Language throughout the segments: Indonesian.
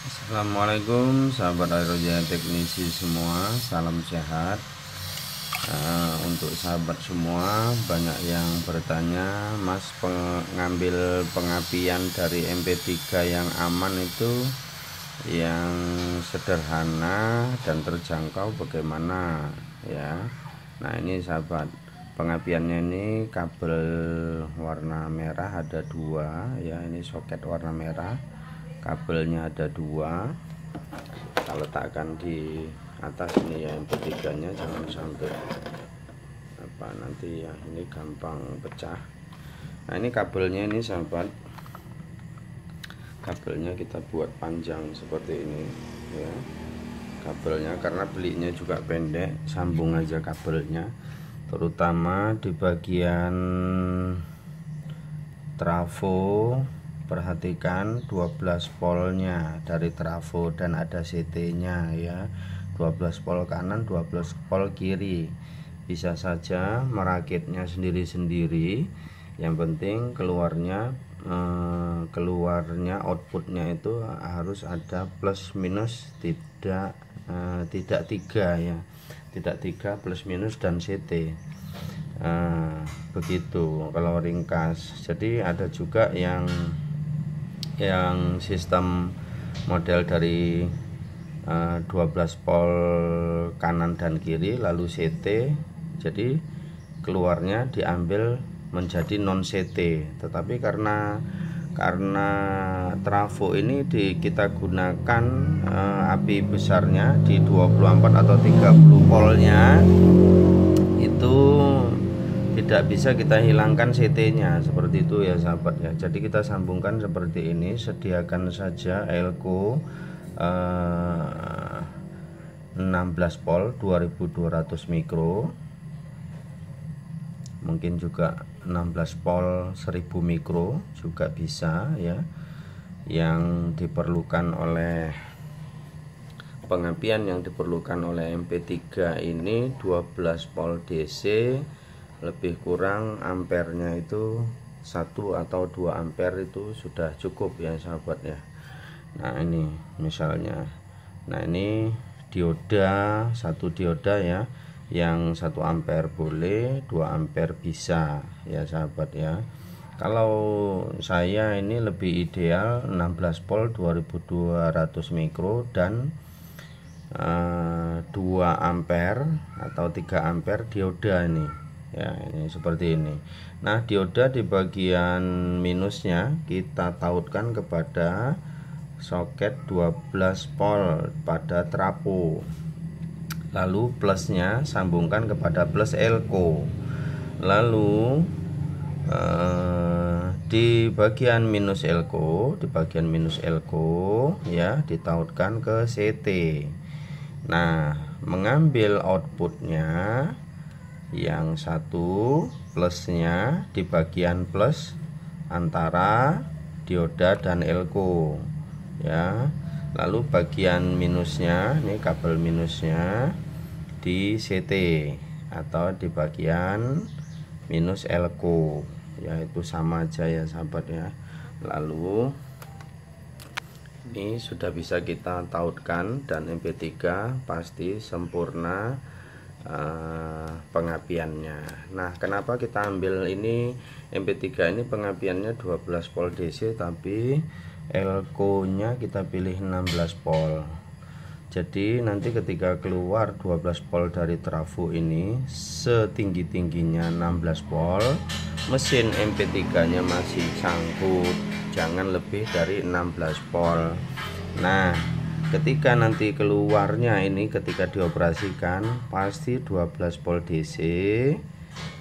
Assalamualaikum sahabat Aeroja teknisi semua, salam sehat. Untuk sahabat semua, banyak yang bertanya, Mas, pengambil pengapian dari MP3 yang aman itu, yang sederhana dan terjangkau bagaimana ya. Nah, ini sahabat, pengapiannya ini kabel warna merah ada dua ya, ini soket warna merah, kabelnya ada dua. Kita letakkan di atas ini ya, MP3 nya jangan sampai nanti ya, ini gampang pecah. Nah, ini kabelnya ini sahabat, kabelnya kita buat panjang seperti ini ya, kabelnya, karena belinya juga pendek, sambung aja kabelnya, terutama di bagian trafo. Perhatikan 12 voltnya dari trafo dan ada CT nya ya, 12 volt kanan, 12 volt kiri. Bisa saja merakitnya sendiri-sendiri, yang penting keluarnya outputnya itu harus ada plus minus, tidak tiga ya, tidak tiga, plus minus dan CT. Begitu kalau ringkas. Jadi ada juga yang sistem model dari 12 volt kanan dan kiri lalu CT, jadi keluarnya diambil menjadi non CT. Tetapi karena trafo ini kita gunakan api besarnya di 24 atau 30 voltnya, itu tidak bisa kita hilangkan CT nya seperti itu ya sahabat ya. Jadi kita sambungkan seperti ini, sediakan saja elko 16 volt 2200 mikro, mungkin juga 16 volt 1000 mikro juga bisa ya. Yang diperlukan oleh pengapian yang diperlukan oleh MP3 ini 12 volt DC, lebih kurang ampernya itu 1 atau 2 ampere itu sudah cukup ya sahabat ya. Nah, ini misalnya, nah ini dioda, satu dioda ya, yang 1 ampere boleh, 2 ampere bisa ya sahabat ya. Kalau saya ini lebih ideal 16 volt 2200 mikro dan 2 ampere atau 3 ampere dioda ini ya, ini seperti ini. Nah, dioda di bagian minusnya kita tautkan kepada soket 12 volt pada trafo, lalu plusnya sambungkan kepada plus elko, lalu di bagian minus elko, ya ditautkan ke CT. Nah, mengambil outputnya yang satu plusnya di bagian plus antara dioda dan elko ya, lalu bagian minusnya, ini kabel minusnya di CT atau di bagian minus elko ya, itu sama aja ya sahabat ya. Lalu ini sudah bisa kita tautkan dan MP3 pasti sempurna pengapiannya. Nah, kenapa kita ambil ini MP3 ini pengapiannya 12 volt DC, tapi elko nya kita pilih 16 volt. Jadi nanti ketika keluar 12 volt dari trafo ini setinggi-tingginya 16 volt, mesin MP3 nya masih sangkut, jangan lebih dari 16 volt. Nah, ketika nanti keluarnya ini ketika dioperasikan pasti 12 volt DC.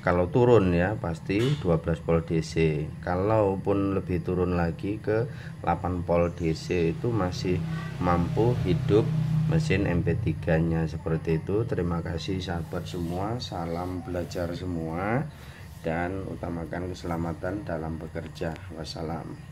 Kalau turun ya pasti 12 volt DC. Kalaupun lebih turun lagi ke 8 volt DC itu masih mampu hidup mesin MP3 nya seperti itu. Terima kasih sahabat semua, salam belajar semua, dan utamakan keselamatan dalam bekerja. Wassalam.